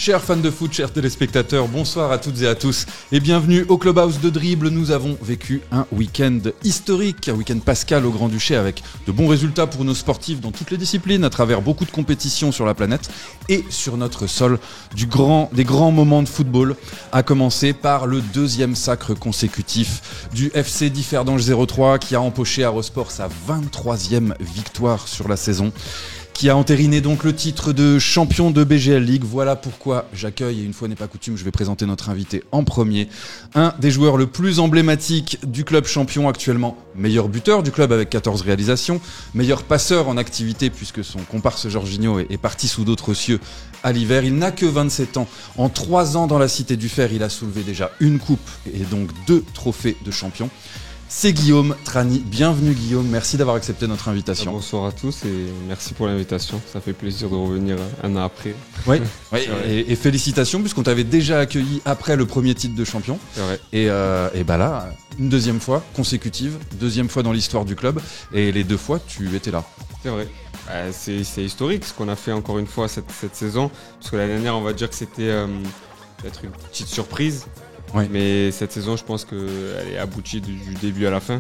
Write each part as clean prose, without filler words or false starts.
Chers fans de foot, chers téléspectateurs, bonsoir à toutes et à tous et bienvenue au Clubhouse de Dribble. Nous avons vécu un week-end historique, un week-end pascal au Grand-Duché avec de bons résultats pour nos sportifs dans toutes les disciplines à travers beaucoup de compétitions sur la planète et sur notre sol des grands moments de football, à commencer par le deuxième sacre consécutif du FC Differdange 03 qui a empoché à Rosport sa 23e victoire sur la saison, qui a entériné donc le titre de champion de BGL League. Voilà pourquoi j'accueille, et une fois n'est pas coutume, je vais présenter notre invité en premier, un des joueurs le plus emblématique du club champion actuellement, meilleur buteur du club avec 14 réalisations, meilleur passeur en activité puisque son comparse Jorginho est parti sous d'autres cieux à l'hiver. Il n'a que 27 ans. En 3 ans dans la Cité du Fer, il a soulevé déjà une coupe et donc 2 trophées de champion. C'est Guillaume Trani. Bienvenue Guillaume, merci d'avoir accepté notre invitation. Bonsoir à tous et merci pour l'invitation. Ça fait plaisir de revenir un an après. Oui, et félicitations puisqu'on t'avait déjà accueilli après le premier titre de champion. C'est vrai. Et bah là, une deuxième fois consécutive, deuxième fois dans l'histoire du club et les 2 fois tu étais là. C'est vrai. C'est historique ce qu'on a fait encore une fois cette saison. Parce que l'année dernière, on va dire que c'était peut-être une petite surprise. Ouais. Mais cette saison, je pense qu'elle est aboutie du début à la fin.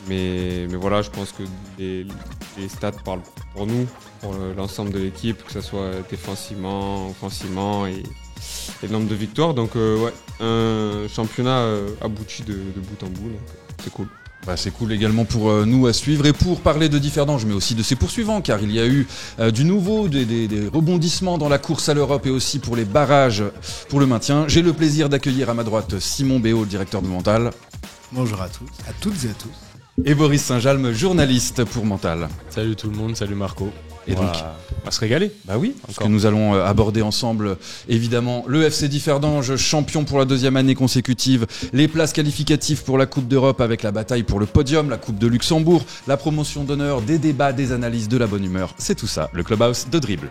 Mais voilà, je pense que les stats parlent pour nous, pour l'ensemble de l'équipe, que ce soit défensivement, offensivement et le nombre de victoires. Donc un championnat abouti de bout en bout, donc c'est cool. Bah, c'est cool également pour nous à suivre et pour parler de Differdange, mais aussi de ses poursuivants, car il y a eu du nouveau, des rebondissements dans la course à l'Europe et aussi pour les barrages pour le maintien. J'ai le plaisir d'accueillir à ma droite Simon Béot, le directeur de Mental. Bonjour à toutes et à tous. Et Boris Saint-Jalme, journaliste pour Mental. Salut tout le monde, salut Marco. Et donc, on va se régaler. Bah oui, parce que nous allons aborder ensemble, évidemment, le FC Differdange, champion pour la 2e année consécutive, les places qualificatives pour la Coupe d'Europe avec la bataille pour le podium, la Coupe de Luxembourg, la promotion d'honneur, des débats, des analyses, de la bonne humeur. C'est tout ça, le Clubhouse de Dribble.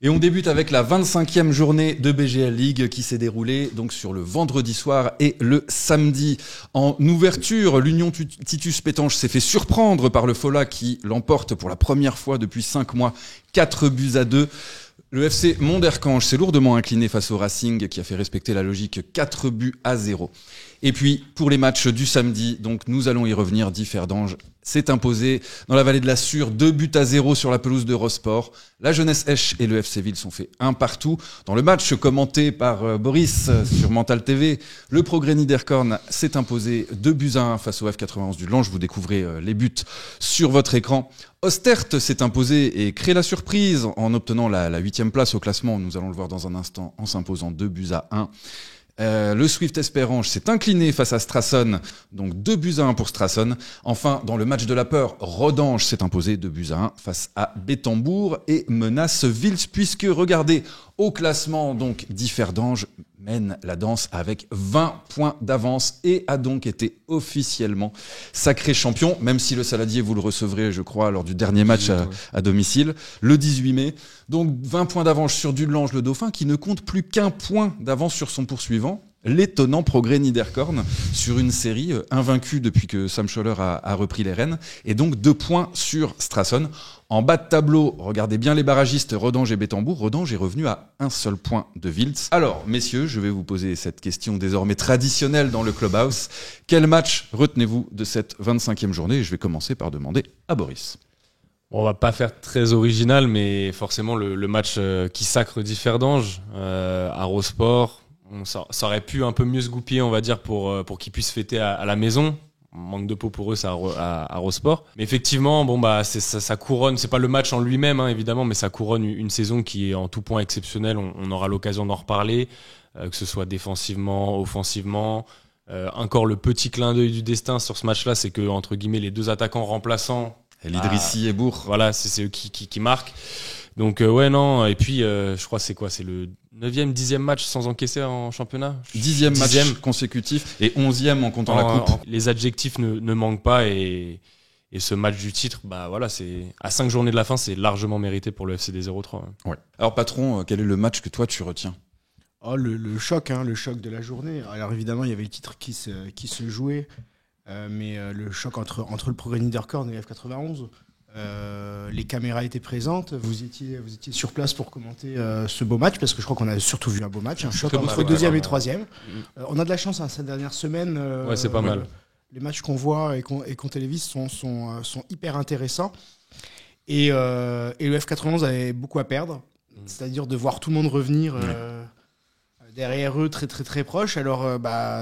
Et on débute avec la 25e journée de BGL League qui s'est déroulée donc sur le vendredi soir et le samedi. En ouverture, l'Union Titus Pétange s'est fait surprendre par le Fola qui l'emporte pour la première fois depuis 5 mois, 4-2. Le FC Monderkange s'est lourdement incliné face au Racing qui a fait respecter la logique 4-0. Et puis, pour les matchs du samedi, donc nous allons y revenir, Differdange s'est imposé dans la vallée de la Sûre, 2-0 sur la pelouse de Rosport. La Jeunesse Esch et le FC Ville sont fait 1 partout. Dans le match commenté par Boris sur Mental TV, le Progrès Niederkorn s'est imposé 2-1 face au F91 du Lange. Vous découvrez les buts sur votre écran. Ostert s'est imposé et crée la surprise en obtenant la 8e place au classement. Nous allons le voir dans un instant en s'imposant 2-1. Le Swift Espérange s'est incliné face à Strasson, donc 2-1 pour Strasson. Enfin, dans le match de la peur, Rodange s'est imposé 2-1 face à Bétambourg et menace Vils, puisque regardez, au classement, donc Differdange mène la danse avec 20 points d'avance et a donc été officiellement sacré champion, même si le Saladier, vous le recevrez, je crois, lors du dernier match à domicile, le 18 mai. Donc 20 points d'avance sur Dudelange, le Dauphin, qui ne compte plus qu'1 point d'avance sur son poursuivant, l'étonnant Progrès Niederkorn, sur une série invaincue depuis que Sam Scholler a repris les rênes, et donc 2 points sur Strasson. En bas de tableau, regardez bien les barragistes Rodange et Bétambourg. Rodange est revenu à 1 seul point de Wiltz. Alors, messieurs, je vais vous poser cette question désormais traditionnelle dans le Clubhouse. Quel match retenez-vous de cette 25e journée ? Et je vais commencer par demander à Boris. On va pas faire très original, mais forcément le match qui sacre Differdange à Rosport, ça aurait pu un peu mieux se goupiller, on va dire, pour qu'ils puissent fêter à la maison. Manque de peau pour eux, ça à Rosport. Mais effectivement, ça couronne. C'est pas le match en lui-même, hein, évidemment, mais ça couronne une saison qui est en tout point exceptionnelle. On aura l'occasion d'en reparler, que ce soit défensivement, offensivement. Encore le petit clin d'œil du destin sur ce match-là, c'est que entre guillemets les 2 attaquants remplaçants, L'Idrissi et Bourg. Voilà, c'est eux qui marquent. Donc et puis je crois c'est le 9e, 10e match sans encaisser en championnat. 10e match consécutif et 11e en comptant la coupe. Les adjectifs ne manquent pas et ce match du titre, c'est à 5 journées de la fin, c'est largement mérité pour le FCD 03. Ouais. Alors patron, quel est le match que toi tu retiens ? Le choc, le choc de la journée. Alors évidemment, il y avait le titre qui se jouait, mais le choc entre le Progrès Niederkorn et le F91. Les caméras étaient présentes. Vous étiez sur place pour commenter ce beau match, parce que je crois qu'on a surtout vu un beau match, un choc entre deuxième et troisième. On a de la chance cette dernière semaine. Ouais, c'est pas mal. Les matchs qu'on voit et qu'on télévise sont hyper intéressants. Et le F91 avait beaucoup à perdre, c'est-à-dire de voir tout le monde revenir derrière eux très très très proche. Alors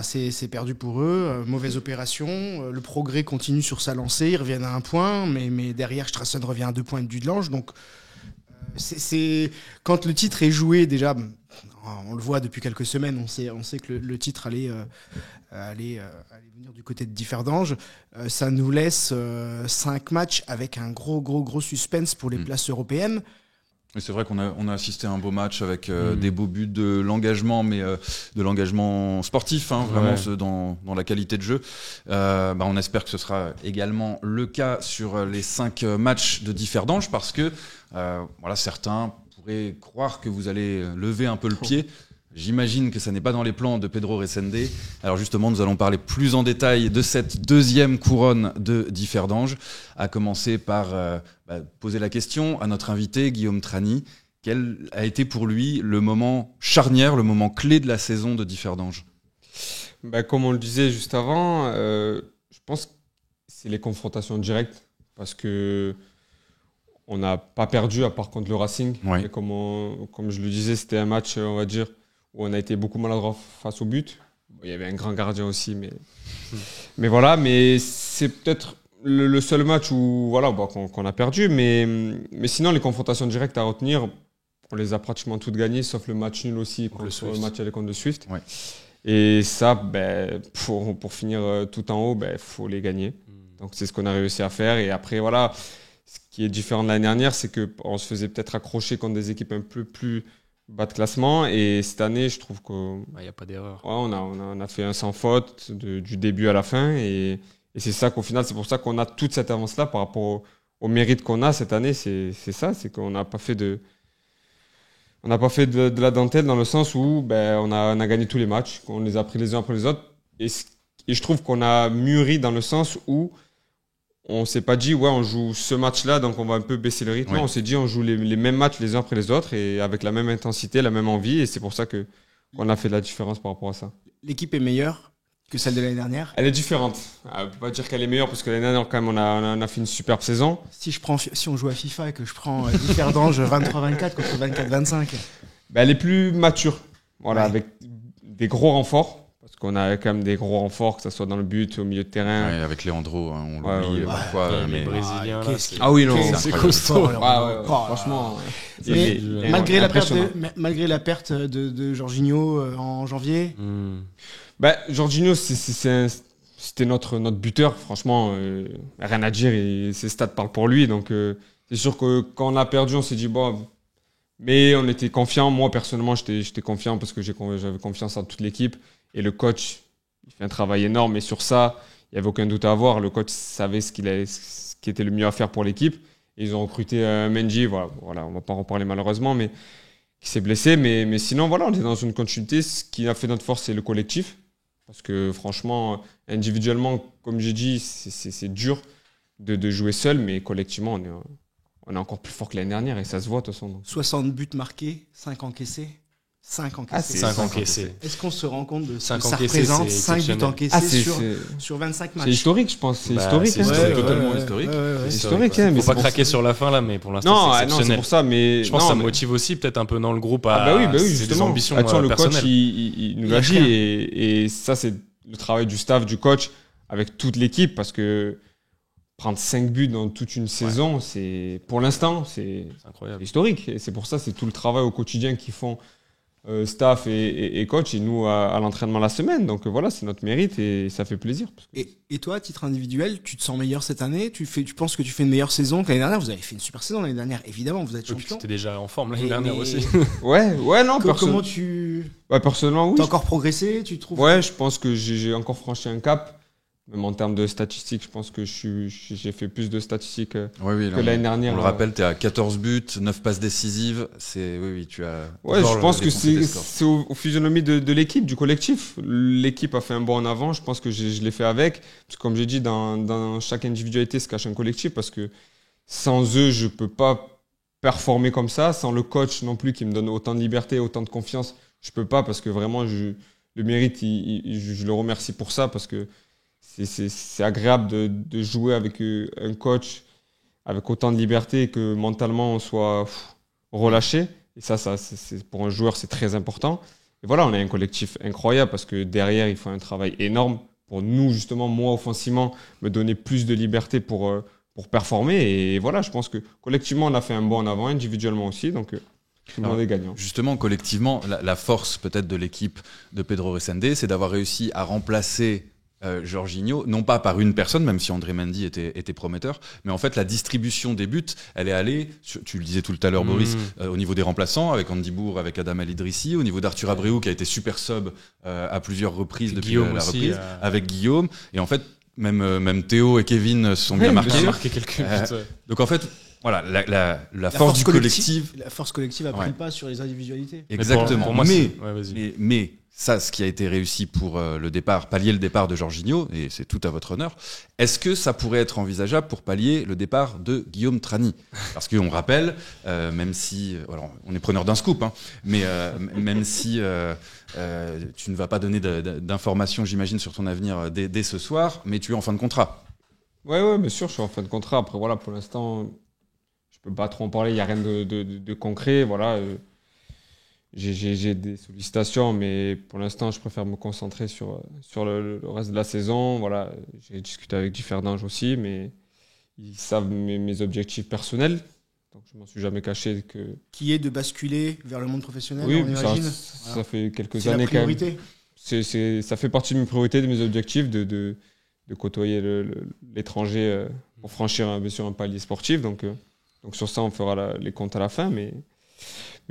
c'est perdu pour eux, mauvaise opération. Le Progrès continue sur sa lancée, ils reviennent à 1 point, mais derrière Strassen revient à 2 points de Dudelange. Donc c'est quand le titre est joué déjà, on le voit depuis quelques semaines, on sait que le titre allait venir du côté de Differdange. Ça nous laisse 5 matchs avec un gros suspense pour les places européennes. Et c'est vrai qu'on a assisté à un beau match avec des beaux buts, de l'engagement, mais de l'engagement sportif, vraiment dans la qualité de jeu. On espère que ce sera également le cas sur les 5 matchs de Differdange, parce que certains pourraient croire que vous allez lever un peu le pied. J'imagine que ça n'est pas dans les plans de Pedro Resende. Alors justement, nous allons parler plus en détail de cette 2e couronne de Differdange, à commencer par poser la question à notre invité Guillaume Trani. Quel a été pour lui le moment charnière, le moment clé de la saison de Differdange ? Comme on le disait juste avant, je pense que c'est les confrontations directes, parce que on n'a pas perdu à part contre le Racing. Ouais. Et comme je le disais, c'était un match, on va dire, où on a été beaucoup maladroit face au but. Il y avait un grand gardien aussi, mais voilà. Mais c'est peut-être le seul match où qu'on a perdu. Mais sinon, les confrontations directes à retenir, on les a pratiquement toutes gagnées, sauf le match nul aussi contre le match aller contre le Swift. Ouais. Et ça, pour finir tout en haut, faut les gagner. Donc c'est ce qu'on a réussi à faire. Et après, voilà, ce qui est différent de l'année dernière, c'est qu'on se faisait peut-être accrocher contre des équipes un peu plus bas de classement, et cette année je trouve qu'il n'y a pas d'erreur. On a fait un sans faute du début à la fin, et c'est ça qu'au final, c'est pour ça qu'on a toute cette avance là par rapport au mérite qu'on a cette année. C'est ça, c'est qu'on n'a pas fait de la dentelle, dans le sens où on a gagné tous les matchs, on les a pris les uns après les autres, et je trouve qu'on a mûri dans le sens où on s'est pas dit on joue ce match-là, donc on va un peu baisser le rythme. Oui. On s'est dit on joue les mêmes matchs les uns après les autres, et avec la même intensité, la même envie, et c'est pour ça qu'on a fait de la différence par rapport à ça. L'équipe est meilleure que celle de l'année dernière. Elle est différente. On peut pas dire qu'elle est meilleure, parce que l'année dernière quand même on a fait une superbe saison. Si on joue à FIFA et que je prends Differdange 23-24 contre 24-25. Elle est plus mature, Ouais. avec des gros renforts. Parce qu'on a quand même des gros renforts, que ce soit dans le but, au milieu de terrain. Ouais, avec Leandro, on Ouais, l'oublie ouais. parfois. Les Brésiliens, là, c'est... Ah oui, non, C'est incroyable. costaud. franchement. Mais Et malgré impressionnant. la perte de Jorginho en janvier, Jorginho, c'était notre buteur. Franchement, rien à dire. Ses stats parlent pour lui. Donc, c'est sûr que quand on a perdu, on s'est dit, mais on était confiant. Moi, personnellement, j'étais confiant, parce que j'avais confiance en toute l'équipe. Et le coach, il fait un travail énorme. Et sur ça, il n'y avait aucun doute à avoir. Le coach savait ce qui était le mieux à faire pour l'équipe. Et ils ont recruté Mendy. Voilà, on ne va pas en reparler malheureusement, mais qui s'est blessé. Mais sinon, on est dans une continuité. Ce qui a fait notre force, c'est le collectif. Parce que franchement, individuellement, comme j'ai dit, c'est dur de jouer seul. Mais collectivement, on est encore plus fort que l'année dernière. Et ça se voit de toute façon. 60 buts marqués, 5 encaissés. 5 encaissés. 5 encaissés. Est-ce qu'on se rend compte de ce que 5 ça encaissés, représente, c'est 5 buts exceptionnel. encaissés sur 25 matchs? C'est historique, je pense. C'est historique. c'est hein. historique, totalement historique. C'est historique, hein, mais Faut c'est pas pour craquer ça. sur la fin là, mais pour l'instant c'est C'est exceptionnel. pour ça, mais Je pense que ça motive aussi peut-être un peu dans le groupe à oui, c'est justement. des ambitions Le coach, personnelles. il nous l'a dit, et ça, c'est le travail du staff, du coach, avec toute l'équipe, parce que prendre 5 buts dans toute une saison, pour l'instant, c'est Incroyable. historique. Et c'est pour ça, c'est tout le travail au quotidien qu'ils font, staff et coach, et nous à l'entraînement la semaine. Donc voilà, c'est notre mérite, et ça fait plaisir. Et toi, à titre individuel, tu te sens meilleur cette année? Tu penses que tu fais une meilleure saison que l'année dernière? Vous avez fait une super saison l'année dernière, évidemment, vous êtes Et puis champion. t'étais déjà en forme l'année Mais- dernière mais- aussi. Ouais, non, Comment tu... personnellement, oui. T'as encore progressé, tu trouves? Ouais, je pense que j'ai encore franchi un cap. Même en termes de statistiques, je pense que j'ai fait plus de statistiques Oui, que l'année dernière. On le rappelle, tu es à 14 buts, 9 passes décisives. Oui, tu as. Ouais, je pense que défoncé tes c'est scores. aux physionomies de l'équipe, du collectif. L'équipe a fait un bond en avant, je pense que je l'ai fait avec. Parce que comme j'ai dit, dans chaque individualité se cache un collectif, parce que sans eux, je peux pas performer comme ça. Sans le coach non plus qui me donne autant de liberté, autant de confiance, je peux pas parce que vraiment, le mérite, je le remercie pour ça parce que c'est agréable de jouer avec un coach avec autant de liberté et que mentalement on soit relâché. Et ça pour un joueur, c'est très important. Et voilà, on a un collectif incroyable parce que derrière, il faut un travail énorme pour nous, justement, moi, offensivement, me donner plus de liberté pour performer. Et voilà, je pense que collectivement, on a fait un bond en avant, individuellement aussi. Donc, tout le monde est gagnant. Justement, collectivement, la force peut-être de l'équipe de Pedro Resende, c'est d'avoir réussi à remplacer Jorginho, non pas par une personne, même si André Mendy était prometteur, mais en fait la distribution des buts, elle est allée, tu le disais tout à l'heure Boris, au niveau des remplaçants, avec Andy Bour, avec Adam El Idrissi, au niveau d'Arthur Abreu qui a été super sub à plusieurs reprises depuis Guillaume la aussi, reprise, avec Guillaume, et en fait même Théo et Kevin se sont bien marqués. marqué quelques buts. Donc en fait, voilà, la force du collectif. La force collective a pris le pas sur les individualités. Exactement. Pour moi, mais ça, ce qui a été réussi pour pallier le départ de Jorginho, et c'est tout à votre honneur, est-ce que ça pourrait être envisageable pour pallier le départ de Guillaume Trani ? Parce qu'on rappelle, même si, alors, on est preneur d'un scoop, hein, mais même si tu ne vas pas donner d'informations, j'imagine, sur ton avenir dès ce soir, mais tu es en fin de contrat. Ouais, bien sûr, je suis en fin de contrat. Après, voilà, pour l'instant, je peux pas trop en parler, il n'y a rien de concret, voilà. J'ai des sollicitations, mais pour l'instant, je préfère me concentrer sur le reste de la saison. Voilà, j'ai discuté avec Guy Ferdange aussi, mais ils savent mes objectifs personnels. Donc, je m'en suis jamais caché Qui est de basculer vers le monde professionnel, oui, on imagine. Ça fait quelques C'est années la priorité. quand même. Ça fait partie de mes priorités, de mes objectifs, de côtoyer l'étranger pour franchir bien sûr un palier sportif. Donc sur ça, on fera les comptes à la fin, mais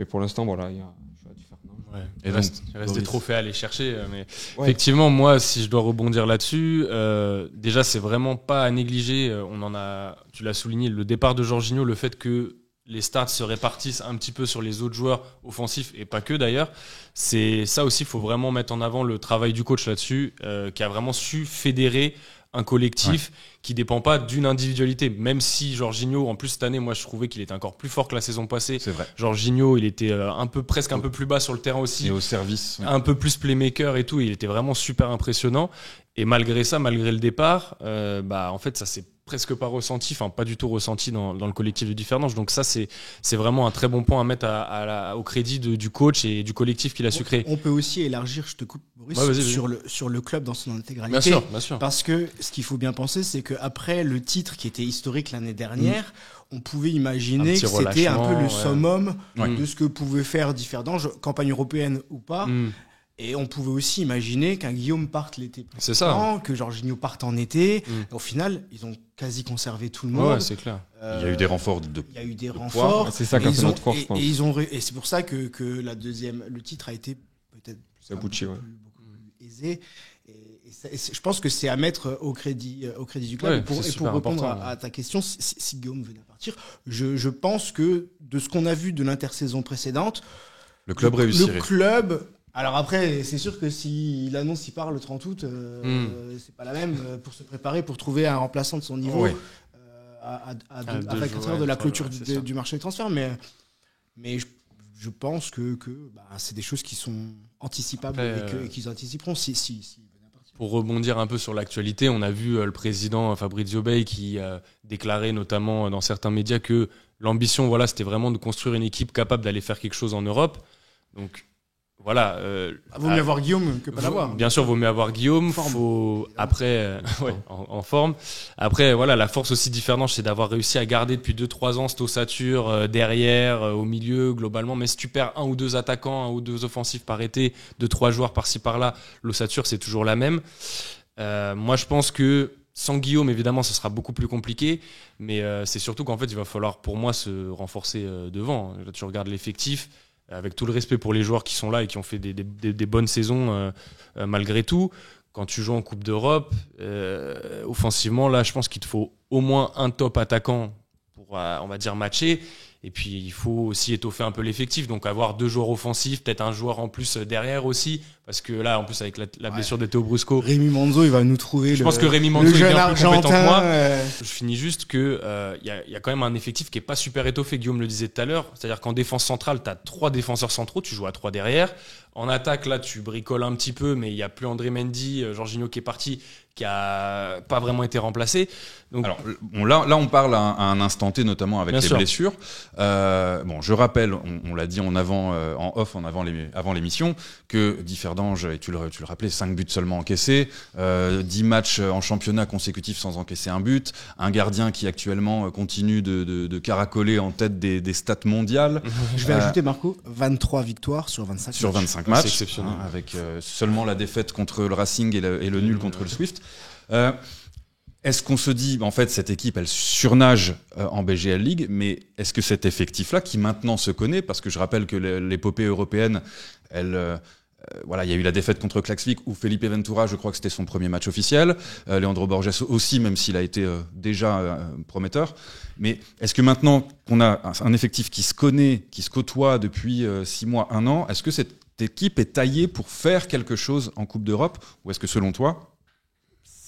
pour l'instant, voilà, je suis à différents. Ouais. Et Il donc, reste des trophées à aller chercher. Mais Ouais. effectivement, moi, si je dois rebondir là-dessus, déjà, c'est vraiment pas à négliger. Tu l'as souligné, le départ de Jorginho, le fait que les starts se répartissent un petit peu sur les autres joueurs offensifs, et pas que d'ailleurs. C'est ça aussi, il faut vraiment mettre en avant le travail du coach là-dessus, qui a vraiment su fédérer un collectif qui dépend pas d'une individualité. Même si Jorginho, en plus cette année, moi je trouvais qu'il était encore plus fort que la saison passée. C'est vrai. Jorginho, il était presque un peu plus bas sur le terrain aussi. Et au service. Un peu plus playmaker et tout. Il était vraiment super impressionnant. Et malgré ça, malgré le départ, en fait, ça s'est presque pas ressenti, enfin pas du tout ressenti dans le collectif de Differdange. Donc ça, c'est vraiment un très bon point à mettre au crédit du coach et du collectif qu'il a su créer. On peut aussi élargir, je te coupe Boris, Ouais, vas-y. sur le club dans son intégralité. Bien sûr. Parce que ce qu'il faut bien penser, c'est qu'après le titre qui était historique l'année dernière, on pouvait imaginer que c'était un peu le summum de ce que pouvait faire Differdange, campagne européenne ou pas. Et on pouvait aussi imaginer qu'un Guillaume parte l'été précédent, que Jorginho parte en été. Au final, ils ont quasi conservé tout le monde. Ouais, c'est clair. Il y a eu des renforts Il y a eu des renforts. C'est ça qui a fait notre force, je pense. Et c'est pour ça que le titre a été peut-être beaucoup plus aisé. Et je pense que c'est à mettre au crédit du club. Ouais, et pour répondre à ta question, si Guillaume venait à partir, je pense que de ce qu'on a vu de l'intersaison précédente, le club réussirait. Le club. Alors après, c'est sûr que s'il annonce qu'il part le 30 août, c'est pas la même pour se préparer, pour trouver un remplaçant de son niveau à 24 heures de la clôture du marché des transferts. Mais je pense que c'est des choses qui sont anticipables et qu'ils anticiperont si venaient à partir. Pour rebondir un peu sur l'actualité, on a vu le président Fabrizio Bei qui déclarait notamment dans certains médias que l'ambition, c'était vraiment de construire une équipe capable d'aller faire quelque chose en Europe. Donc voilà. Vaut mieux avoir Guillaume que pas l'avoir. Bien sûr, vaut mieux avoir Guillaume. En forme. Après, la force aussi Differdange, c'est d'avoir réussi à garder depuis 2-3 ans cette ossature derrière, au milieu, globalement. Mais si tu perds un ou deux attaquants, un ou deux offensifs par été, 2-3 joueurs par-ci par-là, l'ossature, c'est toujours la même. Moi, je pense que sans Guillaume, évidemment, ce sera beaucoup plus compliqué. Mais c'est surtout qu'en fait, il va falloir, pour moi, se renforcer devant. Là, tu regardes l'effectif. Avec tout le respect pour les joueurs qui sont là et qui ont fait des bonnes saisons malgré tout. Quand tu joues en Coupe d'Europe, offensivement, là, je pense qu'il te faut au moins un top attaquant pour, on va dire, matcher. Et puis, il faut aussi étoffer un peu l'effectif. Donc, avoir 2 joueurs offensifs, peut-être un joueur en plus derrière aussi. Parce que là, en plus, avec la blessure de Théo Brusco. Rémi Manzo, il va nous trouver. Je pense que Rémi Manzo le est jeune bien plus compétent que moi. Argentin. Je finis juste que y a quand même un effectif qui est pas super étoffé. Guillaume le disait tout à l'heure. C'est-à-dire qu'en défense centrale, tu as 3 défenseurs centraux. Tu joues à 3 derrière. En attaque, là, tu bricoles un petit peu, mais il y a plus André Mendy, Jorginho qui est parti, qui a pas vraiment été remplacé. Donc, alors là on parle à un instant T, notamment avec les blessures. Bon, je rappelle, on l'a dit en avant l'émission, que Differdange, et tu le rappelais, 5 buts seulement encaissés, 10 matchs en championnat consécutifs sans encaisser un but, un gardien qui actuellement continue de caracoler en tête des stats mondiales. Je vais ajouter, Marco, 23 victoires sur 25 sur 25 matchs. C'est exceptionnel. Avec seulement la défaite contre le Racing et le nul contre le Swift. Est-ce qu'on se dit, en fait, cette équipe, elle surnage en BGL League, mais est-ce que cet effectif-là, qui maintenant se connaît, parce que je rappelle que l'épopée européenne, voilà, il y a eu la défaite contre Klaxvik où Felipe Ventura, je crois que c'était son premier match officiel, Leandro Borges aussi, même s'il a été déjà prometteur. Mais est-ce que maintenant qu'on a un effectif qui se connaît, qui se côtoie depuis 6 mois, 1 an, est-ce que cette équipe est taillée pour faire quelque chose en Coupe d'Europe, ou est-ce que selon toi,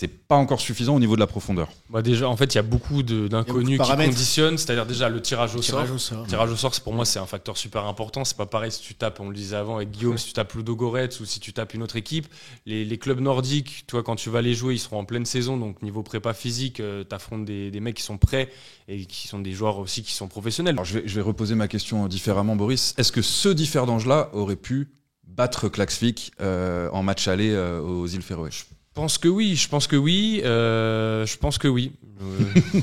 c'est pas encore suffisant au niveau de la profondeur? Bah déjà, en fait, il y a beaucoup d'inconnus qui conditionnent, c'est-à-dire déjà le tirage au sort. Le tirage au sort, pour moi, c'est un facteur super important. C'est pas pareil si tu tapes, on le disait avant avec Guillaume, si tu tapes Ludogorets ou si tu tapes une autre équipe. Les clubs nordiques, toi, quand tu vas les jouer, ils seront en pleine saison, donc niveau prépa physique, t'affrontes des mecs qui sont prêts et qui sont des joueurs aussi qui sont professionnels. Alors, je vais reposer ma question différemment, Boris. Est-ce que ce Differdange-là aurait pu battre Klaxvik en match aller aux îles Féroé? Je pense que oui.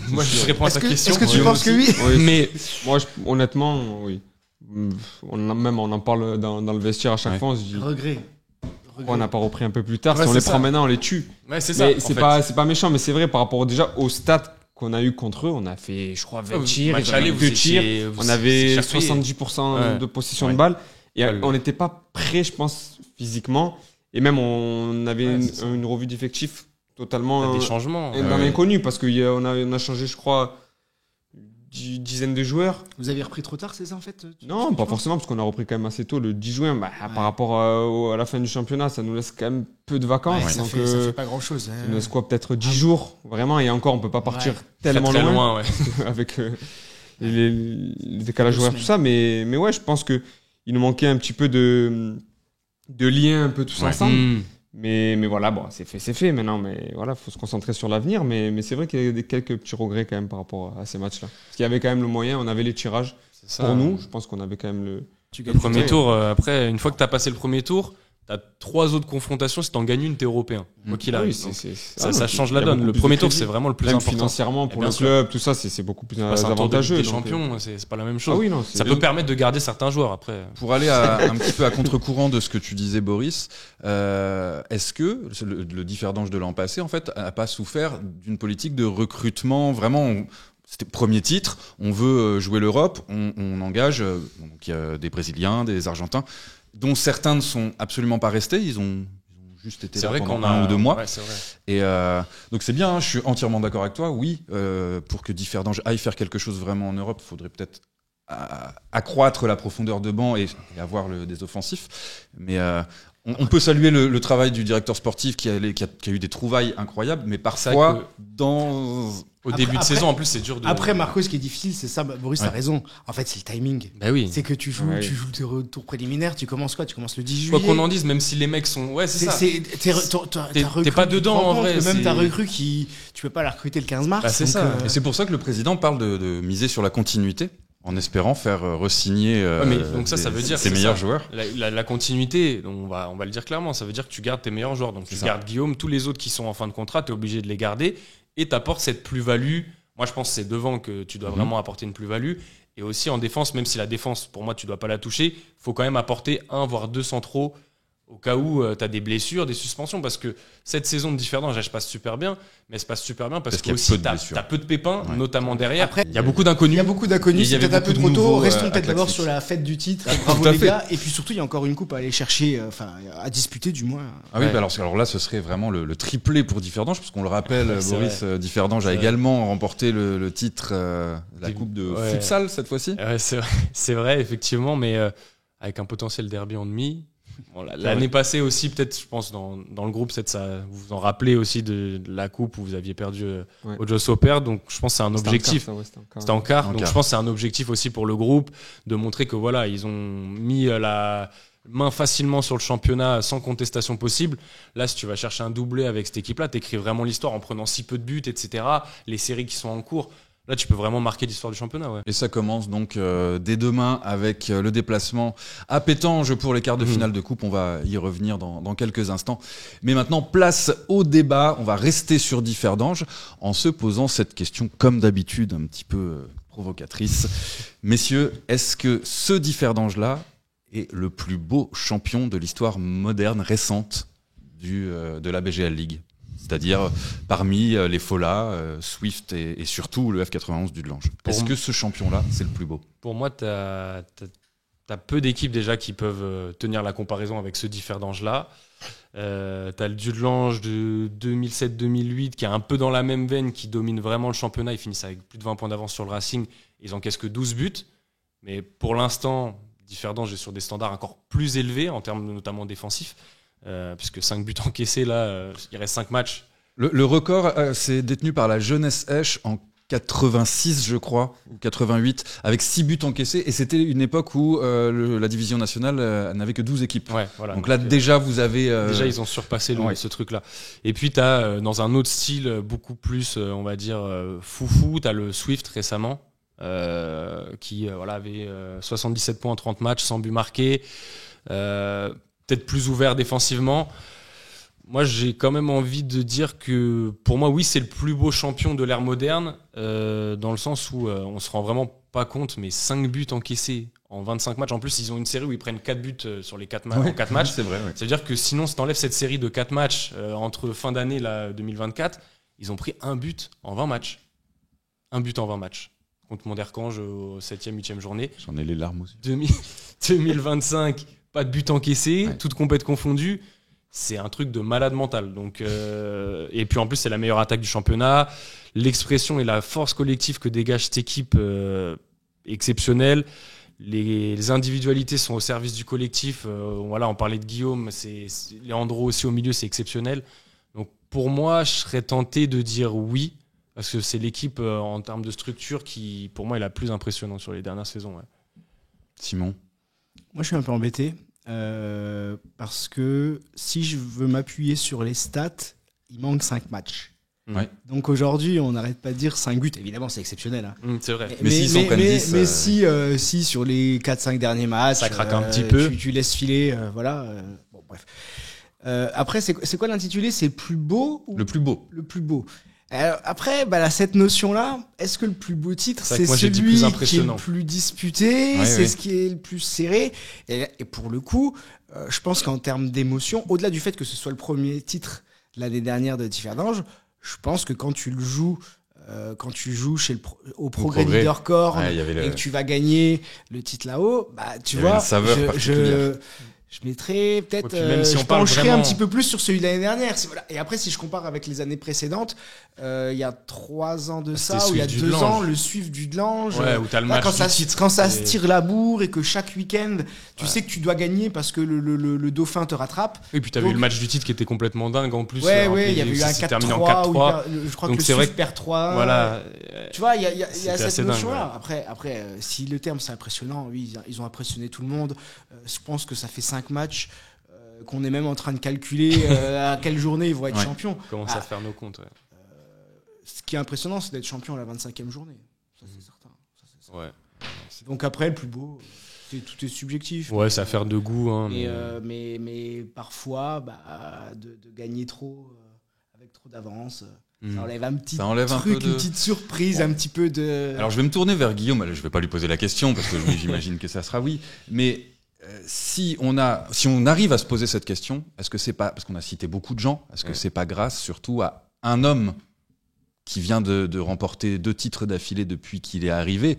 Moi, je réponds à ta question. Est-ce que tu penses que oui? Mais moi, honnêtement, oui. On en parle dans le vestiaire à chaque fois. On se dit, regret. On n'a pas repris un peu plus tard. Si on les prend maintenant, on les tue. Ouais, c'est ça. Mais c'est pas méchant, mais c'est vrai par rapport déjà aux stats qu'on a eu contre eux. On a fait, je crois, 20 tirs. On avait 70% de possession de balle. Et on n'était pas prêt, je pense, physiquement. Et même, on avait une revue d'effectifs totalement des changements dans l'inconnu, parce qu'on a changé, je crois, une dizaine de joueurs. Vous avez repris trop tard, c'est ça, en fait? Non, pas forcément, parce qu'on a repris quand même assez tôt, le 10 juin. Par rapport à la fin du championnat, ça nous laisse quand même peu de vacances. Ouais, ça fait pas grand-chose. Ça nous laisse quoi, peut-être 10 jours, vraiment. Et encore, on peut pas partir tellement très loin avec les décalages horaires, tout ça. Mais ouais, je pense qu'il nous manquait un petit peu de lien un peu tous ensemble. Mais voilà, bon, c'est fait maintenant. Mais voilà, faut se concentrer sur l'avenir. Mais c'est vrai qu'il y a quelques petits regrets quand même par rapport à ces matchs-là. Parce qu'il y avait quand même le moyen, on avait les tirages. Pour nous, je pense qu'on avait quand même le premier tour. Après, une fois que tu as passé le premier tour, tu as 3 autres confrontations. Si tu en gagnes une, tu es européen. Quoi qu'il arrive. Ça change la donne. Le premier tour, c'est vraiment le plus important. Financièrement, pour le club, tout ça, c'est beaucoup plus avantageux. Les champions, c'est pas la même chose. Ah oui, non, ça peut permettre de garder certains joueurs après. Pour aller un petit peu à contre-courant de ce que tu disais, Boris, est-ce que le Differdange de l'an passé, en fait, n'a pas souffert d'une politique de recrutement vraiment c'était premier titre, on veut jouer l'Europe, on engage donc il y a des Brésiliens, des Argentins, dont certains ne sont absolument pas restés, ils ont juste été là pendant 1 ou 2 mois. Ouais, c'est vrai. Et donc c'est bien, je suis entièrement d'accord avec toi. Oui, pour que Differdange aille faire quelque chose vraiment en Europe, il faudrait peut-être accroître la profondeur de banc et avoir des offensifs. Mais on peut saluer le travail du directeur sportif qui a eu des trouvailles incroyables, mais parfois au début de saison, en plus, c'est dur de. Après, Marco, ce qui est difficile, c'est ça. Boris, t'as raison. En fait, c'est le timing. Bah oui. C'est que tu joues le tour préliminaire. Tu commences quoi? Tu commences le 10 juillet. Quoi qu'on en dise, même si les mecs sont. Ouais, c'est ça. T'es pas dedans en vrai. Même ta recrue tu peux pas la recruter le 15 mars. Bah, c'est ça. Et c'est pour ça que le président parle de miser sur la continuité, en espérant faire re-signer ça veut dire ses meilleurs joueurs. La continuité, on va le dire clairement, ça veut dire que tu gardes tes meilleurs joueurs. Donc tu gardes Guillaume, tous les autres qui sont en fin de contrat, tu es obligé de les garder et tu apportes cette plus-value. Moi, je pense que c'est devant que tu dois vraiment apporter une plus-value. Et aussi en défense, même si la défense, pour moi, tu dois pas la toucher, il faut quand même apporter 1 voire 2 centraux au cas où tu as des blessures, des suspensions, parce que cette saison de Differdange, elle se passe super bien, mais elle se passe super bien parce qu'il y a que peu de tu blessures. as peu de pépins, Ouais. notamment derrière. Après, il y a beaucoup d'inconnus. Il y a beaucoup d'inconnus, Il y c'est avait peut-être un peu beaucoup trop de tôt. nouveaux, Restons peut-être d'abord Athletics. sur la fête du titre. Bravo Tout à les fait. gars. Et puis surtout, il y a encore une coupe à aller chercher, à disputer du moins. Ah oui, Ouais. bah alors là, ce serait vraiment le triplé pour Differdange, parce qu'on le rappelle, Ouais, c'est Boris, vrai. Differdange a C'est également remporté le titre, la Du- coupe de ouais. futsal cette fois-ci. Ouais, c'est vrai, effectivement, mais avec un potentiel derby en demi. Bon, l'année passée aussi, peut-être, je pense, dans le groupe, peut-être ça, vous vous en rappelez aussi de la coupe où vous aviez perdu Ouais. au Joss Oper. Donc, je pense que c'est un objectif. C'était en quart. En Donc, quart. je pense que c'est un objectif aussi pour le groupe de montrer que voilà, ils ont mis la main facilement sur le championnat sans contestation possible. Là, si tu vas chercher un doublé avec cette équipe-là, t'écris vraiment l'histoire en prenant si peu de buts, etc. Les séries qui sont en cours. Là, tu peux vraiment marquer l'histoire du championnat. Ouais. Et ça commence donc dès demain avec le déplacement à Pétange pour les quarts de finale de coupe. On va y revenir dans quelques instants. Mais maintenant, place au débat. On va rester sur Differdange en se posant cette question, comme d'habitude, un petit peu provocatrice. Messieurs, est-ce que ce Differdange-là est le plus beau champion de l'histoire moderne récente de la BGL League ? C'est-à-dire parmi les Fola, Swift et surtout le F91 du Delange. Est-ce que ce champion-là, c'est le plus beau ? Pour moi, tu as peu d'équipes déjà qui peuvent tenir la comparaison avec ce Differdange-là. Tu as le Dudelange de 2007-2008 qui est un peu dans la même veine, qui domine vraiment le championnat. Ils finissent avec plus de 20 points d'avance sur le Racing. Ils encaissent que 12 buts. Mais pour l'instant, Differdange est sur des standards encore plus élevés en termes notamment défensifs. Puisque 5 buts encaissés, là, il reste 5 matchs. Le record, c'est détenu par la Jeunesse Esch en 86, je crois, ou 88, avec 6 buts encaissés. Et c'était une époque où la division nationale n'avait que 12 équipes. Ouais, voilà. Donc là, déjà, vous avez... Déjà, ils ont surpassé ce truc-là. Et puis, tu as, dans un autre style, beaucoup plus, on va dire, foufou, tu as le Swift récemment, qui avait 77 points en 30 matchs, 100 buts marqués. Peut-être plus ouvert défensivement. Moi, j'ai quand même envie de dire que, pour moi, oui, c'est le plus beau champion de l'ère moderne, dans le sens où on se rend vraiment pas compte, mais 5 buts encaissés en 25 matchs. En plus, ils ont une série où ils prennent 4 buts sur les 4 en 4 matchs. C'est vrai, ouais. Ça veut dire que sinon, si t'enlèves cette série de 4 matchs entre fin d'année là, 2024, ils ont pris un but en 20 matchs. Un but en 20 matchs. Contre Monderkange au 7e, 8e journée. J'en ai les larmes aussi. 2025, pas de but encaissé, toutes compètes confondues. C'est un truc de malade mental. Donc, et puis en plus, c'est la meilleure attaque du championnat. L'expression et la force collective que dégage cette équipe exceptionnelle. Les individualités sont au service du collectif. On parlait de Guillaume, Leandro aussi au milieu, c'est exceptionnel. Donc pour moi, je serais tenté de dire oui, parce que c'est l'équipe en termes de structure qui, pour moi, est la plus impressionnante sur les dernières saisons. Ouais. Simon ? Moi, je suis un peu embêté parce que si je veux m'appuyer sur les stats, il manque 5 matchs. Ouais. Donc aujourd'hui, on n'arrête pas de dire 5 buts. Évidemment, c'est exceptionnel. Hein. C'est vrai. Mais s'ils sont prennent 10, mais si sur les 4-5 derniers matchs, ça craque un petit peu. Tu laisses filer, voilà. Bon, bref. Après, c'est quoi l'intitulé ? C'est le plus beau ou Le plus beau. le plus beau. Alors, après, cette notion-là, est-ce que le plus beau titre, C'est vrai c'est que moi, j'ai dit celui plus qui est impressionnant. le plus disputé, Ouais, c'est ouais. ce qui est le plus serré. Et pour le coup, je pense qu'en termes d'émotion, au-delà du fait que ce soit le premier titre de l'année dernière de Differdange, je pense que quand tu le joues, au Progrès Progrès. Leader Corps Ouais, il y avait et que tu vas gagner le titre là-haut, tu Il y avait vois, une saveur particulière. je mettrais peut-être, Ouais, puis même si on je parle pencherais vraiment- un petit peu plus sur celui de l'année dernière. Voilà. Et après, si je compare avec les années précédentes, il y a 3 ans de C'était ça, ou il y a Swift 2 Dudelange. ans, le Swift du Delange. Ouais, où t'as le match quand du ça, titre. quand ça se Et- tire la bourre et que chaque week-end, tu sais que tu dois gagner parce que le dauphin te rattrape. Et puis t'avais Donc- le match du titre qui était complètement dingue en plus. Ouais, en il y avait eu un c'est terminé 4-3. en Où 4-3. je crois Donc que le c'est vrai Swift perd 3. Voilà. Tu vois, il y a C'était assez cette dingue, notion-là. Après, si le terme c'est impressionnant, oui, ils ont impressionné tout le monde. Je pense que ça fait 5 matchs qu'on est même en train de calculer à quelle journée ils vont être Ouais. champions. On commence à faire nos comptes. Ouais. Ce qui est impressionnant, c'est d'être champion à la 25e journée. Ça, c'est certain. Ouais. Donc après, le plus beau, tout est subjectif. Ouais, c'est affaire de goût. Hein, Mais parfois, de gagner trop, avec trop d'avance, Mm. ça enlève un petit Ça enlève un truc, peu de- une petite surprise, un petit peu de... Alors je vais me tourner vers Guillaume. Je vais pas lui poser la question parce que lui, j'imagine que ça sera oui. Mais si on arrive à se poser cette question, est-ce que c'est pas, parce qu'on a cité beaucoup de gens, est-ce que c'est pas grâce surtout à un homme qui vient de remporter 2 titres d'affilée depuis qu'il est arrivé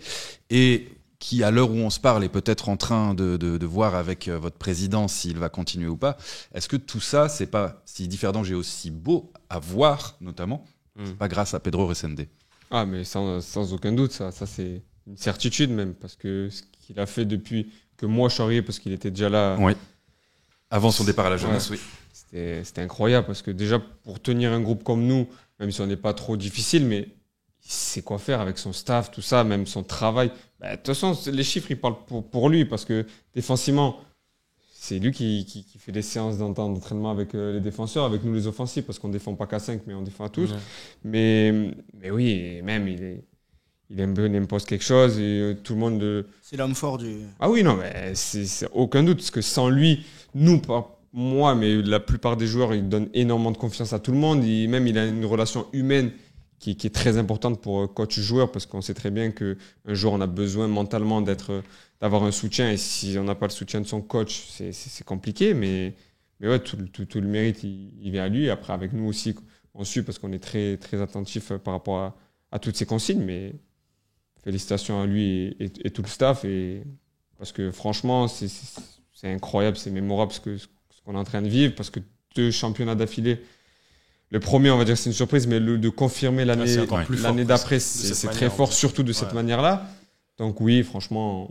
et qui, à l'heure où on se parle, est peut-être en train de voir avec votre président s'il va continuer ou pas. Est-ce que tout ça, c'est pas, si Differdange est aussi beau à voir, notamment, c'est pas grâce à Pedro Resende? Ah, mais sans aucun doute, ça c'est une certitude même, parce que ce qu'il a fait depuis que moi je suis arrivé, parce qu'il était déjà là. Oui. Avant son départ à la jeunesse, oui. C'était incroyable, parce que déjà, pour tenir un groupe comme nous, même si on n'est pas trop difficile, mais il sait quoi faire avec son staff, tout ça, même son travail. De toute façon, les chiffres, ils parlent pour lui, parce que défensivement, c'est lui qui fait des séances d'entraînement avec les défenseurs, avec nous les offensifs, parce qu'on ne défend pas qu'à 5, mais on défend à tous. Ouais. Mais oui, et même, il impose quelque chose, et tout le monde... C'est l'homme fort du... Ah oui, non, mais c'est aucun doute, parce que sans lui, nous, pas moi, mais la plupart des joueurs, ils donnent énormément de confiance à tout le monde, et même il a une relation humaine qui est très importante pour coach-joueur, parce qu'on sait très bien qu'un jour, on a besoin mentalement d'avoir un soutien, et si on n'a pas le soutien de son coach, c'est compliqué, mais ouais, tout le mérite, il vient à lui. Après, avec nous aussi, on suit, parce qu'on est très, très attentif par rapport à toutes ces consignes, mais félicitations à lui et tout le staff, parce que franchement, c'est incroyable, c'est mémorable ce qu'on est en train de vivre, parce que 2 championnats d'affilée. Le premier, on va dire, c'est une surprise, mais de confirmer l'année d'après, c'est très fort, surtout de cette manière-là. Donc oui, franchement,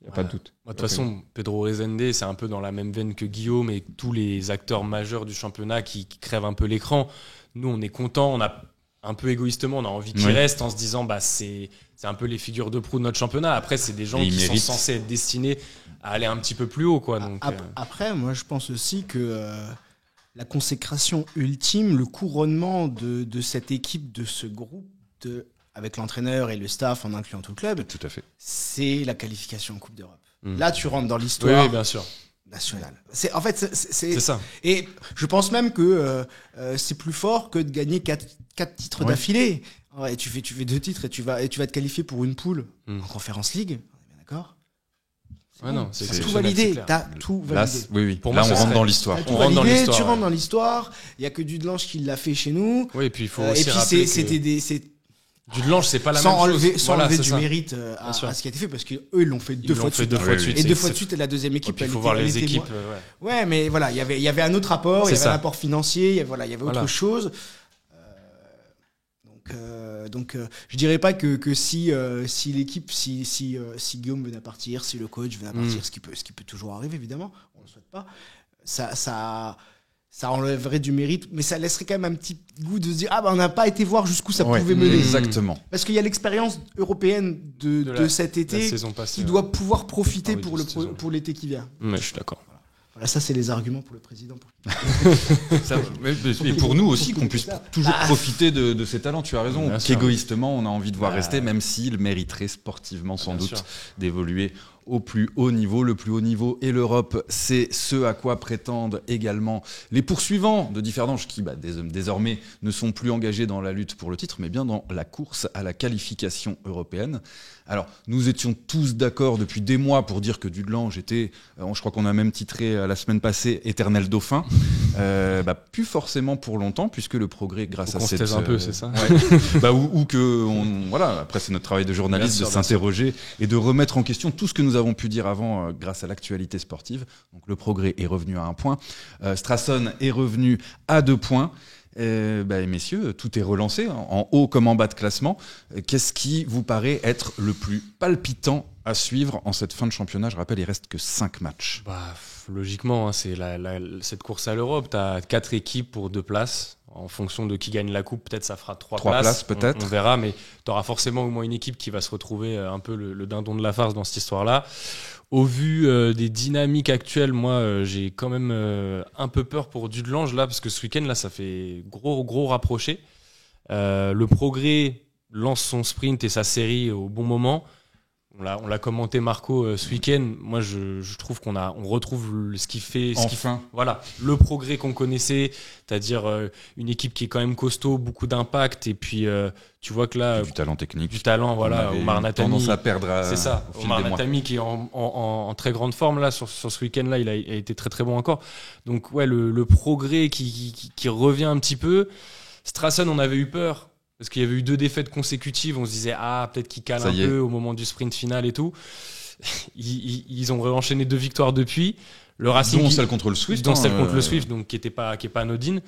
il n'y a pas de doute. De toute façon, Pedro Resende, c'est un peu dans la même veine que Guillaume et tous les acteurs majeurs du championnat qui crèvent un peu l'écran. Nous, on est contents, on a un peu égoïstement, on a envie qu'il reste en se disant c'est un peu les figures de proue de notre championnat. Après, c'est des gens qui sont censés être destinés à aller un petit peu plus haut, quoi. Donc, Après, moi, je pense aussi que la consécration ultime, le couronnement de cette équipe, de ce groupe, avec l'entraîneur et le staff en incluant tout le club, tout à fait, c'est la qualification en Coupe d'Europe. Là, tu rentres dans l'histoire bien sûr. nationale. C'est ça. Et je pense même que c'est plus fort que de gagner 4 titres d'affilée. Ouais, tu fais 2 titres et tu vas te qualifier pour une poule en Conference League. On est bien d'accord? C'est tout validé. T'as tout validé. Là, oui. Pour là, moi, on rentre dans l'histoire. Tu rentres dans l'histoire. Il n'y a que Dudelange qui l'a fait chez nous. Oui, et puis il faut aussi rappeler que Dudelange, c'est pas la sans même chose. Sans enlever du mérite à ce qui a été fait, parce qu'eux, ils l'ont fait 2 fois de suite. Et 2 fois de suite, la deuxième équipe. Il faut voir les équipes. Ouais, mais voilà, il y avait un autre apport, il y avait un apport financier, il y avait autre chose. Donc, je dirais pas que si l'équipe, si Guillaume venait à partir, si le coach venait à partir, ce qui peut toujours arriver évidemment, on le souhaite pas, ça enlèverait du mérite, mais ça laisserait quand même un petit goût de se dire on n'a pas été voir jusqu'où ça pouvait mener. Exactement. Parce qu'il y a l'expérience européenne de cet été qui doit pouvoir profiter pour l'été qui vient. Mais je suis d'accord. Voilà, ça c'est les arguments pour le président. Et pour nous aussi, qu'on puisse toujours profiter de ses talents, tu as raison, qu'égoïstement on a envie de voir rester, même s'il mériterait sportivement sans doute d'évoluer au plus haut niveau. Le plus haut niveau et l'Europe, c'est ce à quoi prétendent également les poursuivants de Differdange qui désormais ne sont plus engagés dans la lutte pour le titre, mais bien dans la course à la qualification européenne. Alors, nous étions tous d'accord depuis des mois pour dire que Dudelange était, je crois qu'on a même titré la semaine passée, éternel dauphin. Plus forcément pour longtemps, puisque le progrès, grâce à cette... On se taise un peu, c'est ça ou que, après c'est notre travail de journaliste de s'interroger et de remettre en question tout ce que nous avons pu dire avant grâce à l'actualité sportive. Donc le progrès est revenu à 1 point. Strasson est revenu à 2 points. Messieurs, tout est relancé, en haut comme en bas de classement. Qu'est-ce qui vous paraît être le plus palpitant à suivre en cette fin de championnat? Je rappelle, il reste que 5 matchs. Logiquement, c'est cette course à l'Europe. Tu as 4 équipes pour 2 places. En fonction de qui gagne la coupe, peut-être ça fera 3 places. Peut-être. On verra, mais tu auras forcément au moins une équipe qui va se retrouver un peu le dindon de la farce dans cette histoire-là. Au vu des dynamiques actuelles, moi, j'ai quand même un peu peur pour Dudelange, là, parce que ce week-end, là, ça fait gros rapproché. Le progrès lance son sprint et sa série au bon moment. On l'a commenté, Marco, ce week-end. Moi, je trouve on retrouve ce qui fait, voilà, le progrès qu'on connaissait, c'est-à-dire une équipe qui est quand même costaud, beaucoup d'impact, et puis tu vois que là, du talent technique, du talent, voilà. Omar Natami, tendance à perdre. C'est ça. Omar Natami qui est en très grande forme là sur ce week-end-là, il a été très très bon encore. Donc ouais, le progrès qui revient un petit peu. Strassen, on avait eu peur. Parce qu'il y avait eu 2 défaites consécutives, on se disait peut-être qu'il cale un peu au moment du sprint final et tout. Ils ont enchaîné 2 victoires depuis. Le Racing, dont celle contre le Swift, contre le Swift, donc qui est pas anodine.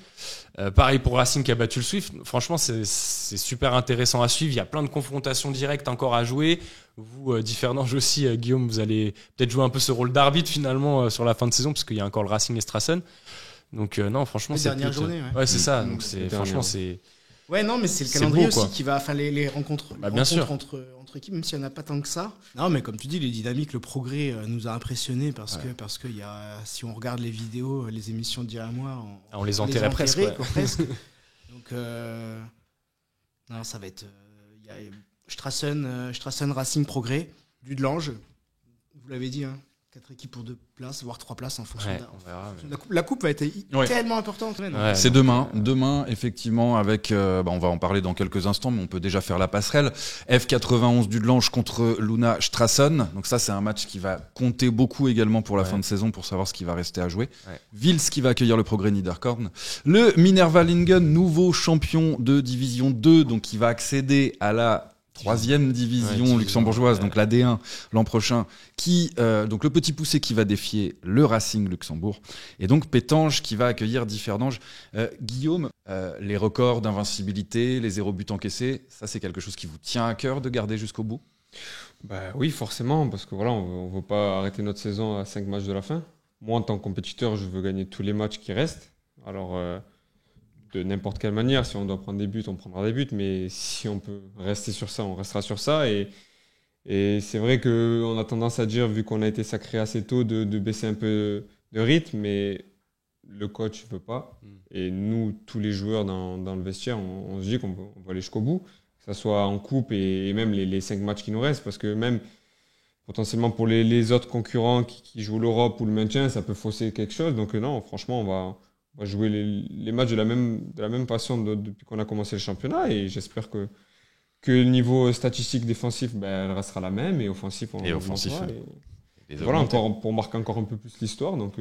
Pareil pour Racing qui a battu le Swift. Franchement, c'est super intéressant à suivre. Il y a plein de confrontations directes encore à jouer. Vous, Differdange aussi, Guillaume, vous allez peut-être jouer un peu ce rôle d'arbitre finalement sur la fin de saison, parce qu'il y a encore le Racing et Strassen. Donc non, franchement, c'est dernière journée. Ouais, c'est ça. Donc franchement, c'est. Ouais, non, mais c'est le calendrier beau, aussi qui va. Enfin, les rencontres, bien sûr. entre équipes, même s'il n'y en a pas tant que ça. Non, mais comme tu dis, les dynamiques, le progrès nous a impressionnés parce que y a, si on regarde les vidéos, les émissions d'il y a un mois, on les enterrait presque. Donc, non, ça va être. Y a Strassen, Racing, Progrès, Dudelange. Vous l'avez dit, 4 équipes pour 2 places, voire 3 places en fonction la coupe va être tellement importante. C'est demain, effectivement, avec, on va en parler dans quelques instants, mais on peut déjà faire la passerelle. F91 Dudelange contre Luna Strassen. Donc ça, c'est un match qui va compter beaucoup également pour la fin de saison, pour savoir ce qui va rester à jouer. Vils qui va accueillir le Progrès Niederkorn. Le Minerva Lingen, nouveau champion de Division 2, donc qui va accéder à la 3e division luxembourgeoise, donc la D1 l'an prochain, donc le Petit Poucet qui va défier le Racing Luxembourg, et donc Pétange qui va accueillir Differdange. Guillaume, les records d'invincibilité, les 0 buts encaissés, ça c'est quelque chose qui vous tient à cœur de garder jusqu'au bout? Oui, forcément, parce que voilà, on veut pas arrêter notre saison à 5 matchs de la fin. Moi, en tant que compétiteur, je veux gagner tous les matchs qui restent. Alors, de n'importe quelle manière, si on doit prendre des buts, on prendra des buts, mais si on peut rester sur ça, on restera sur ça. Et c'est vrai qu'on a tendance à dire, vu qu'on a été sacré assez tôt, de baisser un peu de rythme, mais le coach ne veut pas. Et nous, tous les joueurs dans le vestiaire, on se dit qu'on va aller jusqu'au bout, que ce soit en coupe et même les 5 matchs qui nous restent, parce que même potentiellement pour les autres concurrents qui jouent l'Europe ou le maintien, ça peut fausser quelque chose. Donc non, franchement, on va jouer les matchs de la même façon depuis qu'on a commencé le championnat, et j'espère que le niveau statistique défensif, elle restera la même, et offensif, on augmentera. Et voilà, encore, pour marquer encore un peu plus l'histoire, donc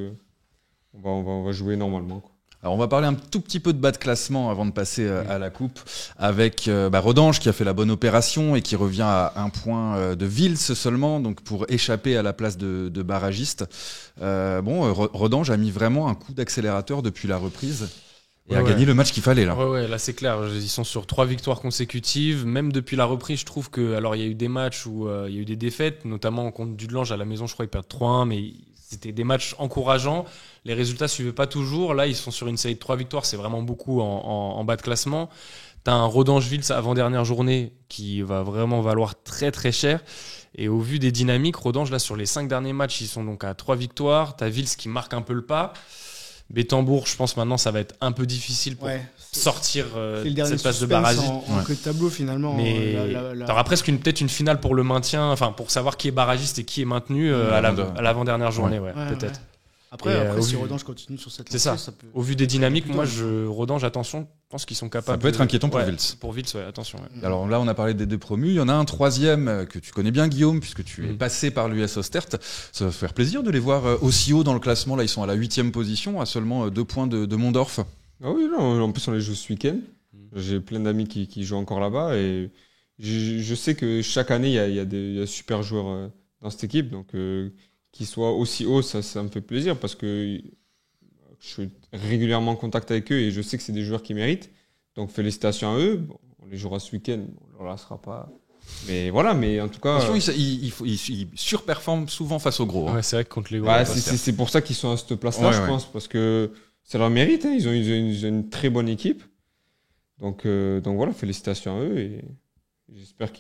on va jouer normalement, quoi. Alors on va parler un tout petit peu de bas de classement avant de passer à la coupe, avec Rodange qui a fait la bonne opération et qui revient à 1 point de Vils seulement, donc pour échapper à la place de barragiste. Rodange a mis vraiment un coup d'accélérateur depuis la reprise et a gagné le match qu'il fallait là. Ouais, là c'est clair, ils sont sur 3 victoires consécutives. Même depuis la reprise, je trouve que, alors il y a eu des matchs où il y a eu des défaites, notamment contre Dudelange à la maison, je crois qu'ils perdent 3-1, mais c'était des matchs encourageants. Les résultats ne suivaient pas toujours. Là, ils sont sur une série de 3 victoires. C'est vraiment beaucoup en bas de classement. Tu as un Rodange-Vils avant-dernière journée qui va vraiment valoir très très cher. Et au vu des dynamiques, Rodange, là, sur les 5 derniers matchs, ils sont donc à 3 victoires. Tu as Vils qui marque un peu le pas. Bétambourg, je pense maintenant, ça va être un peu difficile pour sortir cette place de barragiste. En queue de tableau, finalement. Mais tu auras presque peut-être une finale pour le maintien, enfin pour savoir qui est barragiste et qui est maintenu à l'avant-dernière journée, peut-être. Après si Rodange continue sur cette lancée, ça peut... Au vu des dynamiques, moi, Rodange, attention, je pense qu'ils sont capables. Ça peut être inquiétant pour Vils. Pour Vils, attention. Alors là, on a parlé des 2 promus. Il y en a un 3e que tu connais bien, Guillaume, puisque tu es passé par l'US Ostert. Ça va faire plaisir de les voir aussi haut dans le classement. Là, ils sont à la 8e position, à seulement 2 points de Mondorf. Ah oui, non, en plus, on les joue ce week-end. J'ai plein d'amis qui jouent encore là-bas. Et je sais que chaque année, il y a des super joueurs dans cette équipe. Donc, qu'ils soient aussi hauts, ça me fait plaisir, parce que je suis régulièrement en contact avec eux et je sais que c'est des joueurs qui méritent. Donc félicitations à eux. Bon, on les jouera ce week-end, on ne sera pas. Mais voilà, mais en tout cas. Ils surperforment souvent face aux gros. Ouais, c'est vrai que contre les gros. C'est pour ça qu'ils sont à cette place-là, je pense, parce que c'est leur mérite. Ils ont une très bonne équipe. Donc voilà, félicitations à eux, et j'espère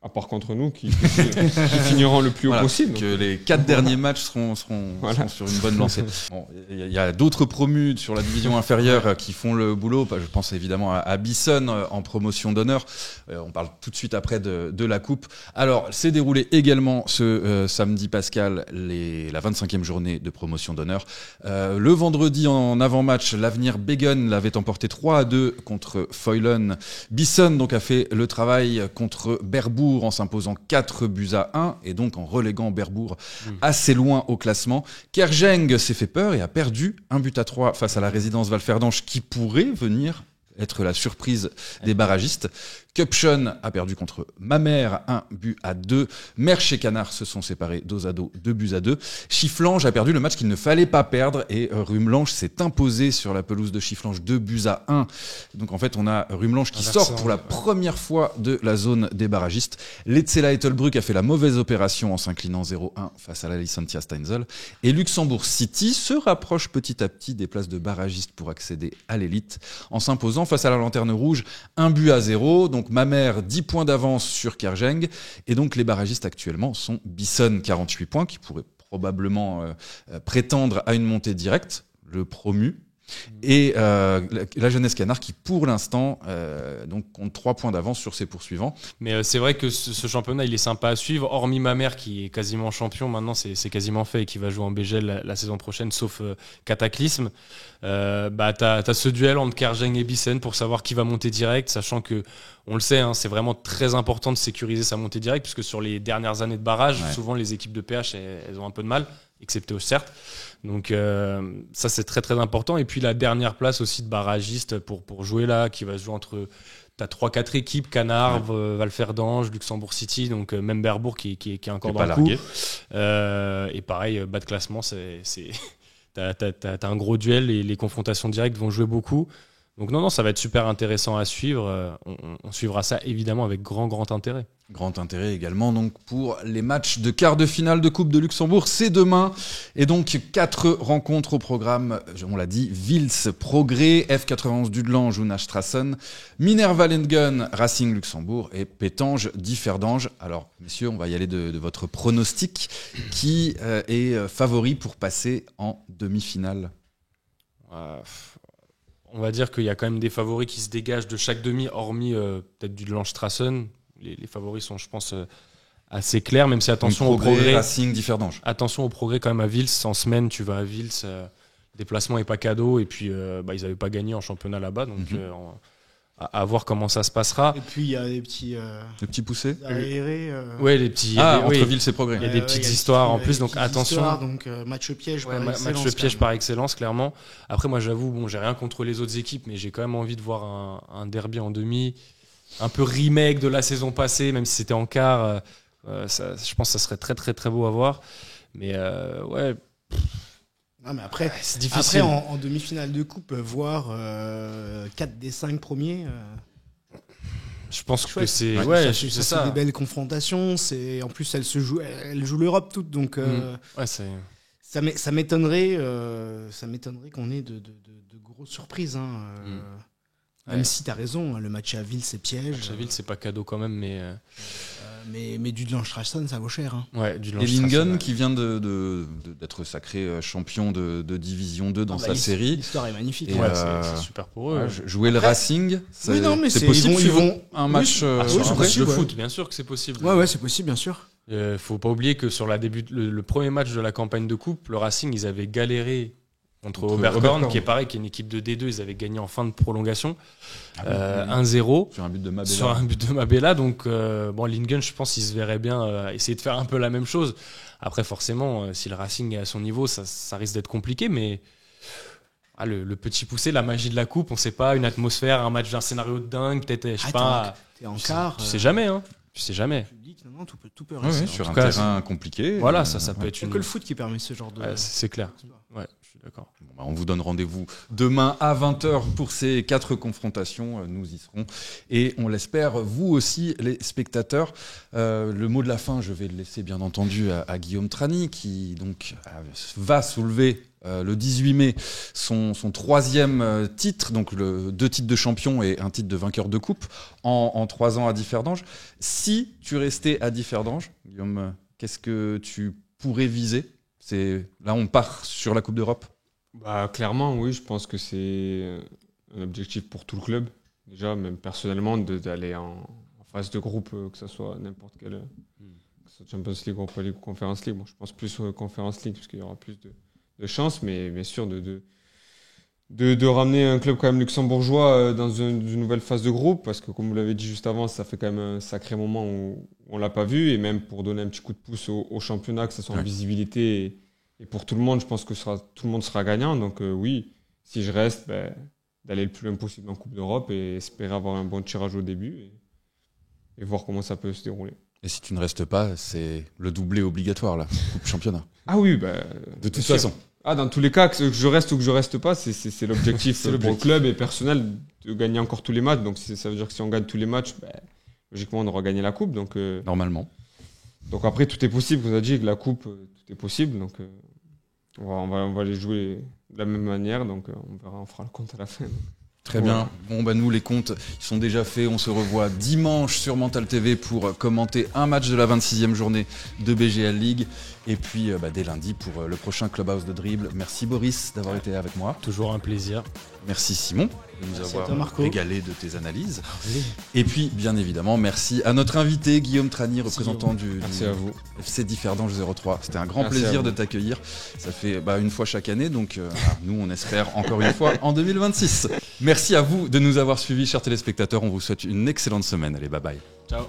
à part contre nous, qui finiront le plus haut possible. Que les 4 derniers matchs seront sur une bonne lancée. Bon, il y a d'autres promus sur la division inférieure qui font le boulot. Je pense évidemment à Bisson en promotion d'honneur. On parle tout de suite après de la coupe. Alors, s'est déroulé également ce samedi, Pascal, la 25e journée de promotion d'honneur. Le vendredi en avant-match, l'Avenir Bégun l'avait emporté 3-2 contre Foylen. Bisson donc a fait le travail contre Berbourg en s'imposant 4-1 et donc en reléguant Berbourg assez loin au classement. Kerjeng s'est fait peur et a perdu 1-3 face à la Résidence Valferdange qui pourrait venir être la surprise des barragistes. Cuption a perdu contre Mamers 1-2. Mersch et Canard se sont séparés dos à dos 2-2. Chifflange a perdu le match qu'il ne fallait pas perdre et Rumelange s'est imposé sur la pelouse de Chifflange 2-1. Donc en fait on a Rumelange qui sort pour la première fois de la zone des barragistes. Letzela Ettelbruck a fait la mauvaise opération en s'inclinant 0-1 face à la Licentia Steinzel. Et Luxembourg City se rapproche petit à petit des places de barragistes pour accéder à l'élite en s'imposant face à la Lanterne Rouge 1-0. Donc Mamers 10 points d'avance sur Kerjeng et donc les barragistes actuellement sont Bisson 48 points qui pourrait probablement prétendre à une montée directe, le promu, et la Jeunesse Canard qui pour l'instant donc compte 3 points d'avance sur ses poursuivants. Mais c'est vrai que ce championnat il est sympa à suivre, hormis Mamers qui est quasiment champion maintenant, c'est quasiment fait et qui va jouer en BGL la saison prochaine sauf Cataclysme. T'as ce duel entre Kerjeng et Bisson pour savoir qui va monter direct, sachant que on le sait, c'est vraiment très important de sécuriser sa montée directe puisque sur les dernières années de barrage, souvent les équipes de PH elles ont un peu de mal, excepté au CERT. Donc ça c'est très très important. Et puis la dernière place aussi de barragiste pour jouer là, qui va se jouer entre t'as 3-4 équipes, Canard, Valferdange, Luxembourg City, donc même Berbourg qui est encore dans le coup. Et pareil, bas de classement, t'as un gros duel et les confrontations directes vont jouer beaucoup. Donc non, ça va être super intéressant à suivre. On suivra ça évidemment avec grand intérêt. Grand intérêt également donc pour les matchs de quart de finale de Coupe de Luxembourg. C'est demain. Et donc 4 rencontres au programme. On l'a dit, Vils, Progrès, F91 Dudelange, Strassen, Minerva Lengen, Racing Luxembourg et Pétange, Differdange. Alors messieurs, on va y aller de votre pronostic. Qui est favori pour passer en demi-finale? On va dire qu'il y a quand même des favoris qui se dégagent de chaque demi, hormis peut-être du Strassen. Les favoris sont, je pense, assez clairs, même si attention au progrès. Racing, Differdange. Attention au progrès quand même à Vils. En semaine, tu vas à Vils, déplacement n'est pas cadeau. Et puis, ils n'avaient pas gagné en championnat là-bas. Donc, à voir comment ça se passera. Et puis, il y a des petits poussés aérés. Ouais, les petits. Entre Vils et Progrès. Il y a des petites histoires en plus, donc attention. Donc, match piège par excellence. Match piège par excellence, clairement. Après, moi, j'avoue, j'ai rien contre les autres équipes, mais j'ai quand même envie de voir un derby en demi. Un peu remake de la saison passée, même si c'était en quart. Je pense que ça serait très, très, très beau à voir. Mais ouais. Non, mais après, c'est difficile. Après, en demi-finale de coupe, voir 4 des 5 premiers. Je pense que c'est ça. Des belles confrontations. En plus, elle joue l'Europe toute, donc ça m'étonnerait qu'on ait de grosses surprises. Même si tu as raison, le match à Ville c'est piège. Le match à Ville c'est pas cadeau quand même, mais Dudelange-Strassen ça vaut cher. Ouais, et Lingen qui vient d'être sacré champion de Division 2 dans sa série. L'histoire est magnifique. C'est super pour eux. Jouer le Racing, c'est possible. Ils vont un match de foot, bien sûr que c'est possible. Ouais, c'est possible, bien sûr. Faut pas oublier que sur le premier match de la campagne de coupe, le Racing ils avaient galéré contre Oberkorn, qui est pareil, qui est une équipe de D2, ils avaient gagné en fin de prolongation 1-0 sur un but de Mabella. Donc Lingen, je pense, il se verrait bien essayer de faire un peu la même chose. Après, forcément, si le Racing est à son niveau, ça risque d'être compliqué, mais le petit poussé, la magie de la coupe, on sait pas, une atmosphère, un match d'un scénario de dingue, peut-être, je sais pas. T'es en quart. Tu sais jamais, hein. Tu sais jamais. Public, tout peut rester. Sur un terrain compliqué. Voilà, ça peut être que le foot qui permet ce genre de. C'est clair. Ouais, suis d'accord. Bon, bah, on vous donne rendez-vous demain à 20h pour ces 4 confrontations. Nous y serons. Et on l'espère, vous aussi, les spectateurs. Le mot de la fin, je vais le laisser bien entendu à Guillaume Trani, qui donc va soulever le 18 mai son 3e titre, donc 2 titres de champion et un titre de vainqueur de coupe en 3 ans à Differdange. Si tu restais à Differdange, Guillaume, qu'est-ce que tu pourrais viser ? Là, on part sur la Coupe d'Europe. Bah, clairement, oui, je pense que c'est un objectif pour tout le club. Déjà, même personnellement, d'aller en phase de groupe, que ce soit n'importe quelle, que ce soit Champions League, Europa League ou Conference League. Bon, je pense plus Conference League, parce qu'il y aura plus de chances, mais bien sûr, de ramener un club quand même luxembourgeois dans une nouvelle phase de groupe, parce que comme vous l'avez dit juste avant, ça fait quand même un sacré moment où on l'a pas vu, et même pour donner un petit coup de pouce au championnat, que ce soit en visibilité et pour tout le monde, je pense que tout le monde sera gagnant. Donc oui, si je reste, d'aller le plus loin possible en Coupe d'Europe et espérer avoir un bon tirage au début et voir comment ça peut se dérouler. Et si tu ne restes pas, c'est le doublé obligatoire, la Coupe Championnat. Ah oui, de toute façon. Dans tous les cas, que je reste ou que je reste pas, c'est l'objectif pour le club et personnel de gagner encore tous les matchs. Donc ça veut dire que si on gagne tous les matchs, logiquement on aura gagné la coupe. Donc normalement. Donc après tout est possible. Vous avez dit que la coupe tout est possible. Donc on va les jouer de la même manière. Donc on verra, on fera le compte à la fin. Très bien. Bon, nous, les comptes, ils sont déjà faits. On se revoit dimanche sur Mental TV pour commenter un match de la 26e journée de BGL League. Et puis, dès lundi pour le prochain Clubhouse de Dribble. Merci Boris d'avoir été avec moi. Toujours un plaisir. Merci Simon de nous avoir régalé de tes analyses. Et puis, bien évidemment, merci à notre invité Guillaume Trani, représentant du FC Differdange 03. C'était un grand plaisir de t'accueillir. Ça fait une fois chaque année, donc nous, on espère encore une fois en 2026. Merci à vous de nous avoir suivis, chers téléspectateurs. On vous souhaite une excellente semaine. Allez, bye bye. Ciao.